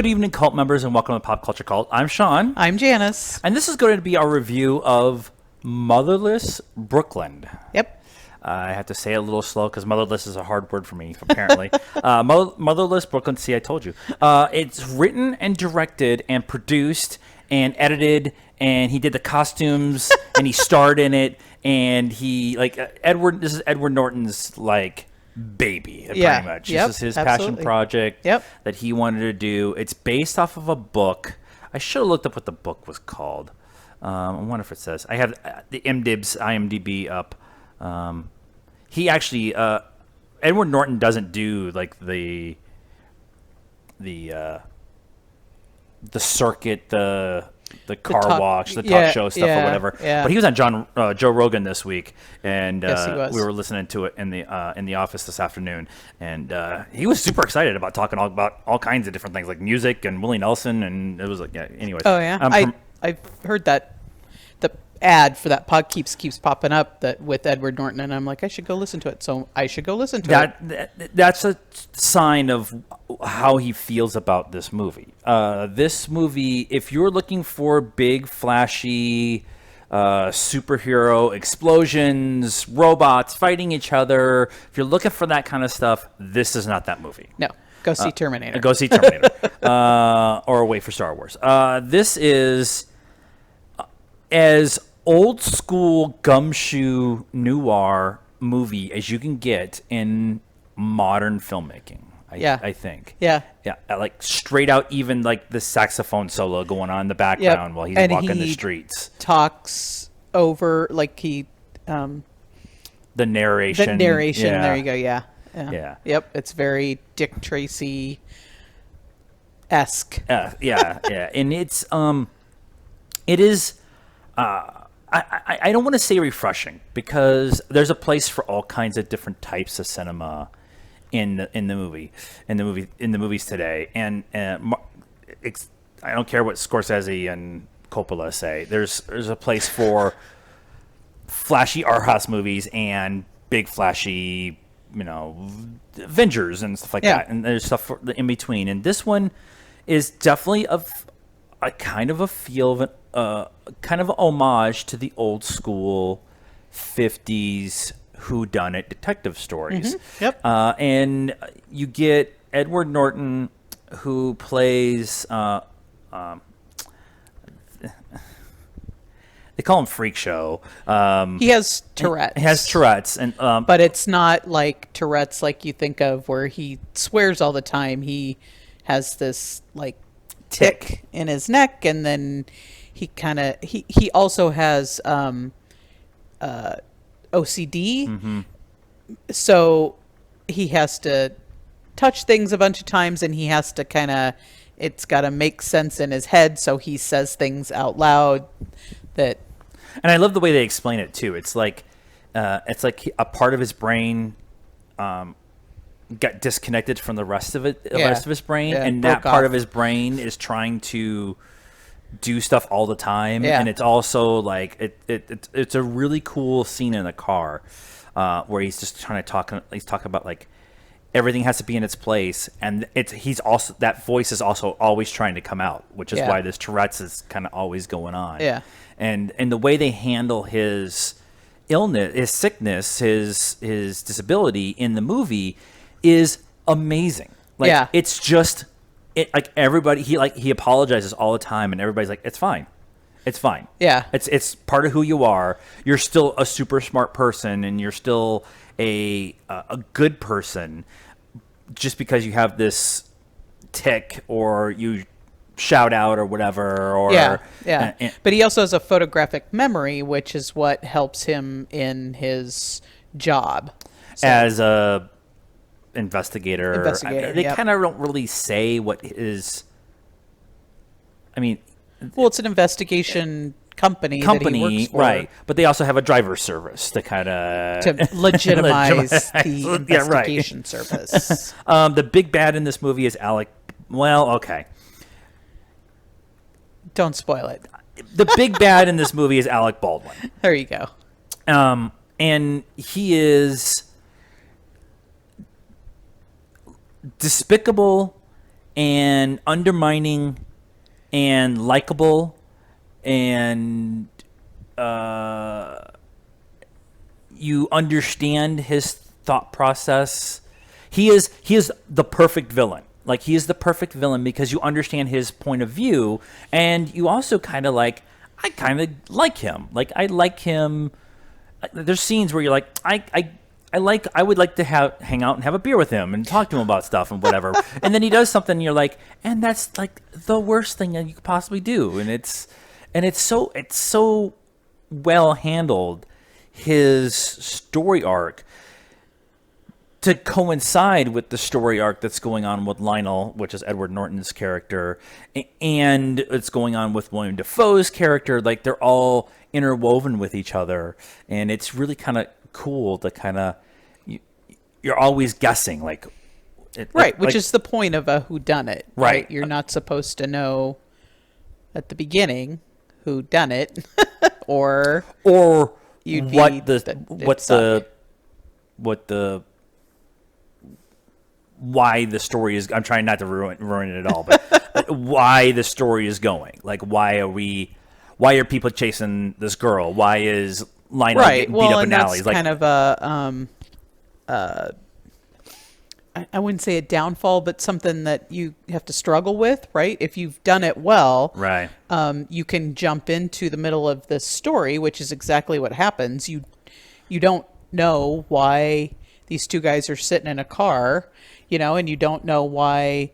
Good evening, cult members, and welcome to Pop Culture Cult. I'm Sean. I'm Janice. And this is going to be our review of Motherless Brooklyn. Yep. I have to say it a little slow because motherless is a hard word for me, apparently. Motherless Brooklyn, see, I told you. It's written and directed and produced and edited, and he did the costumes, and he starred in it, and he, this is Edward Norton's, baby, pretty much. This is his passion project that he wanted to do. It's based off of a book. I should have looked up what the book was called. I wonder if it says. I have the IMDb up. He actually, Edward Norton doesn't do the circuit, the car wash, the talk show stuff or whatever. Yeah. But he was on Joe Rogan this week, and we were listening to it in the office this afternoon, and he was super excited about talking about all kinds of different things like music and Willie Nelson, and it was anyways. Oh yeah, I've heard that the ad for that pod keeps popping up that with Edward Norton, and I'm like, I should go listen to it. So I should go listen to it. That's a sign of how he feels about this movie. This movie, if you're looking for big, flashy, superhero explosions, robots fighting each other, if you're looking for that kind of stuff, this is not that movie. No. Go see Terminator. Go see Terminator. Or wait for Star Wars. This is as old school gumshoe noir movie as you can get in modern filmmaking. I think. Yeah. Like straight out, even like the saxophone solo going on in the background while he's walking the streets. Talks over the narration. There you go. Yeah. Yep. It's very Dick Tracy-esque. And it's it is. I don't want to say refreshing because there's a place for all kinds of different types of cinema in the movies today, and I don't care what Scorsese and Coppola say. There's a place for flashy art house movies and big flashy, Avengers and stuff like that, and there's stuff in between. And this one is definitely a kind of a feel of kind of an homage to the old school 50s whodunit detective stories. Mm-hmm. Yep. And you get Edward Norton, who plays they call him Freak Show. He has Tourette's. And but it's not like Tourette's like you think of, where he swears all the time. He has this tick in his neck, and then he also has OCD. Mm-hmm. So he has to touch things a bunch of times, and he has to it's got to make sense in his head, so he says things out loud that. And I love the way they explain it too. It's like a part of his brain got disconnected from the rest of his brain, and that part of his brain is trying to do stuff all the time, and it's also it's a really cool scene in the car where he's just trying to talk. He's talking about everything has to be in its place, and he's also, that voice is also always trying to come out, which is why this Tourette's is kind of always going on. And the way they handle his illness, his sickness, his disability in the movie is amazing. It's just everybody, he apologizes all the time, and everybody's like, it's fine. Yeah. It's part of who you are. You're still a super smart person, and you're still a good person. Just because you have this tick, or you shout out or whatever, but he also has a photographic memory, which is what helps him in his job as a investigator. They kind of don't really say what is. I mean, it's an investigation company that he works for. Right? But they also have a driver service to kind of legitimize the investigation service. The big bad in this movie is Alec. Well, okay. Don't spoil it. The big bad in this movie is Alec Baldwin. There you go. And he is despicable and undermining and likable and you understand his thought process. He is the perfect villain. Like, he is the perfect villain because you understand his point of view, and you also kind of like, I kind of like him. Like, I like him. There's scenes where you're like, I would like to hang out and have a beer with him and talk to him about stuff and whatever. And then he does something and you're like, and that's like the worst thing that you could possibly do. And it's so well handled, his story arc, to coincide with the story arc that's going on with Lionel, which is Edward Norton's character, and it's going on with William Dafoe's character. Like, they're all interwoven with each other, and it's really kind of cool to kind of, you're always guessing, like, which is the point of a whodunit, right? You're not supposed to know at the beginning who done it, or you'd why the story is. I'm trying not to ruin it at all, but why the story is going. Like, why are people chasing this girl? Why is Lionel getting beat up in alleys? Like, kind of a I wouldn't say a downfall, but something that you have to struggle with, right? If you've done it well, right, you can jump into the middle of this story, which is exactly what happens. You don't know why these two guys are sitting in a car, and you don't know why,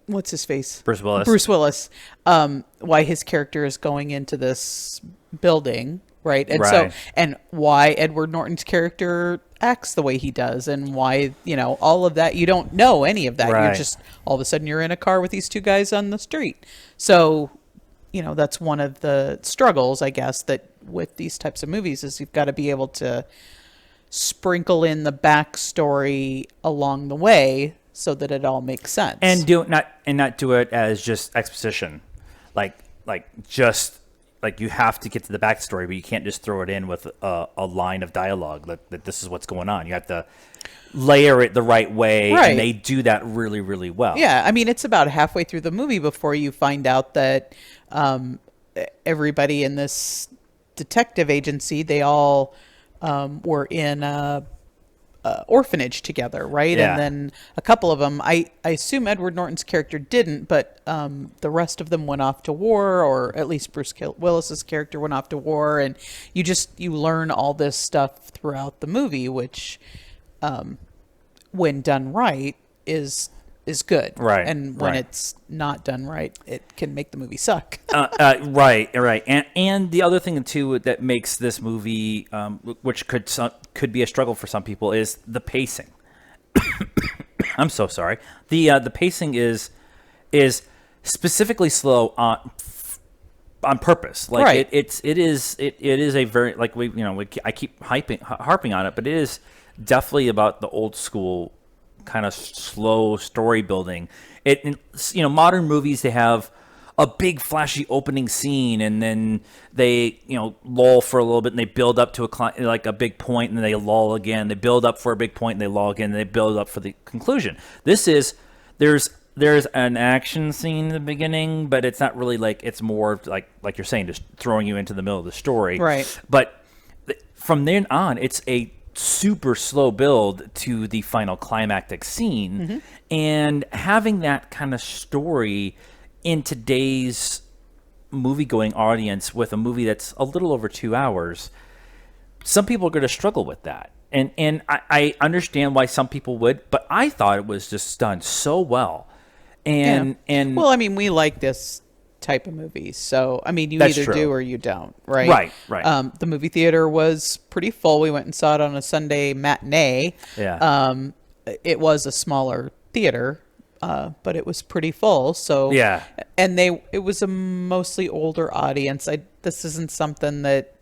what's his face? Bruce Willis, why his character is going into this building, right? And and why Edward Norton's character acts the way he does, and why, all of that. You don't know any of that. Right. You're just, all of a sudden you're in a car with these two guys on the street. So, that's one of the struggles, I guess, that with these types of movies is you've got to be able to sprinkle in the backstory along the way so that it all makes sense. And not do it as just exposition. Like you have to get to the backstory, but you can't just throw it in with a line of dialogue that this is what's going on. You have to layer it the right way, right. And they do that really, really well. Yeah, I mean, it's about halfway through the movie before you find out that everybody in this detective agency, they all were in a orphanage together, right? Yeah. And then a couple of them, I assume Edward Norton's character didn't, but the rest of them went off to war, or at least Bruce Willis's character went off to war, and you learn all this stuff throughout the movie, which when done right is good, right? And when it's not done right, it can make the movie suck. Right. And the other thing too that makes this movie, which could be a struggle for some people, is the pacing. I'm so sorry. The pacing is specifically slow on purpose. Like, right. It is a very, like, I keep harping on it, but it is definitely about the old school kind of slow story building. Modern movies, they have a big flashy opening scene, and then they lull for a little bit, and they build up to a big point, and then they lull again. They build up for a big point, and they lull again, and they build up for the conclusion. This is there's an action scene in the beginning, but it's not really it's more like you're saying, just throwing you into the middle of the story. Right. But from then on, it's a super slow build to the final climactic scene. Mm-hmm. And having that kind of story in today's movie-going audience with a movie that's a little over 2 hours, some people are going to struggle with that. And I understand why some people would, but I thought it was just done so well. And well, I mean, we like this type of movies, so I mean, you either do or you don't, right? Right. The movie theater was pretty full. We went and saw it on a Sunday matinee. Yeah. It was a smaller theater, but it was pretty full. So yeah. And it was a mostly older audience. This isn't something that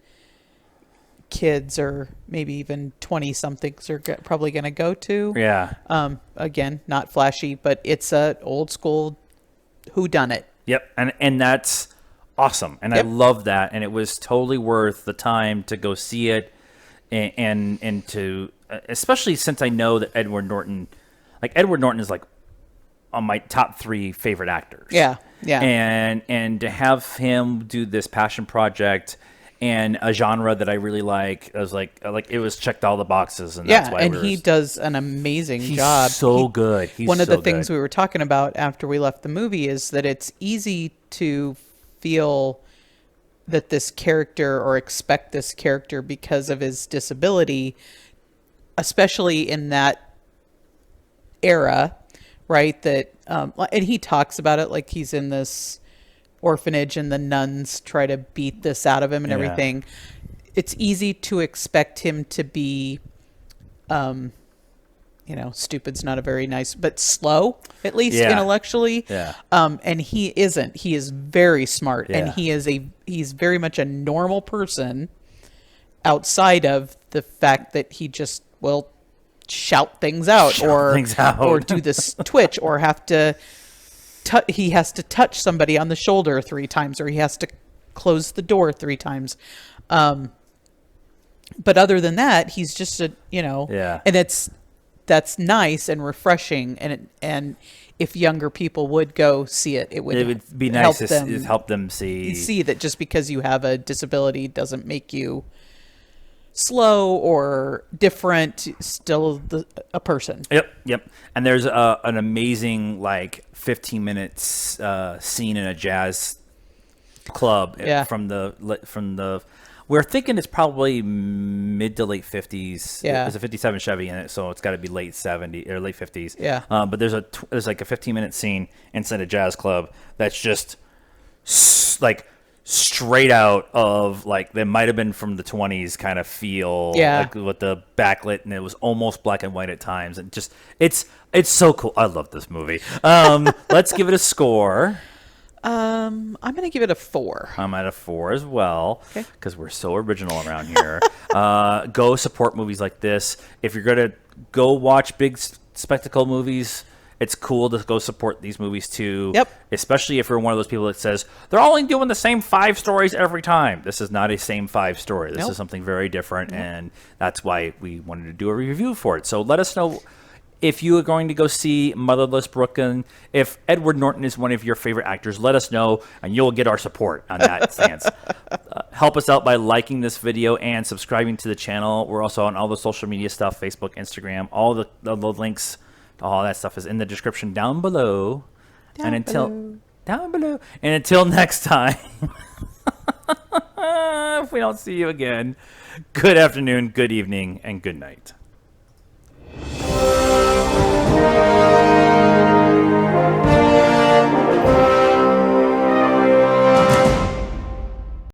kids or maybe even 20-somethings are probably going to go to. Yeah. Again, not flashy, but it's a old school whodunit. Yep, and that's awesome, and yep. I love that, and it was totally worth the time to go see it, and to, especially since I know that Edward Norton, like Edward Norton is like on my top 3 favorite actors. Yeah. And to have him do this passion project and a genre that I really like, I was like it was checked all the boxes, and that's why. And he does an amazing job. So good. One of the things we were talking about after we left the movie is that it's easy to feel that this character, or expect this character, because of his disability, especially in that era, right? That and he talks about it like he's in this orphanage and the nuns try to beat this out of him and everything. It's easy to expect him to be stupid's not a very nice, but slow, at least intellectually. And he isn't. He is very smart, and he's very much a normal person outside of the fact that he just will shout things out or do this twitch, or have to he has to touch somebody on the shoulder 3 times, or he has to close the door 3 times. But other than that, he's just and that's nice and refreshing. And if younger people would go see it, it would be nice to help them see that just because you have a disability doesn't make you slow or different, still a person. Yep. And there's an amazing 15 minutes scene in a jazz club from the we're thinking it's probably mid to late 50s. There's a 57 Chevy in it, so it's got to be late 70s or late 50s. But there's like a 15-minute scene inside a jazz club that's just straight out of they might have been from the 20s kind of feel, with the backlit, and it was almost black and white at times, and just it's so cool. I love this movie. Let's give it a score. I'm gonna give it a 4. I'm at a 4 as well, because we're so original around here. Go support movies like this. If you're gonna go watch big spectacle movies, it's cool to go support these movies too. Especially if you're one of those people that says they're only doing the same 5 stories every time. This is not a same 5 story. This is something very different, and that's why we wanted to do a review for it. So let us know if you are going to go see Motherless, Brooklyn. If Edward Norton is one of your favorite actors, let us know, and you'll get our support on that stance. Help us out by liking this video and subscribing to the channel. We're also on all the social media stuff, Facebook, Instagram. All the links to all that stuff is in the description down below. Down below. And until next time, if we don't see you again, good afternoon, good evening, and good night.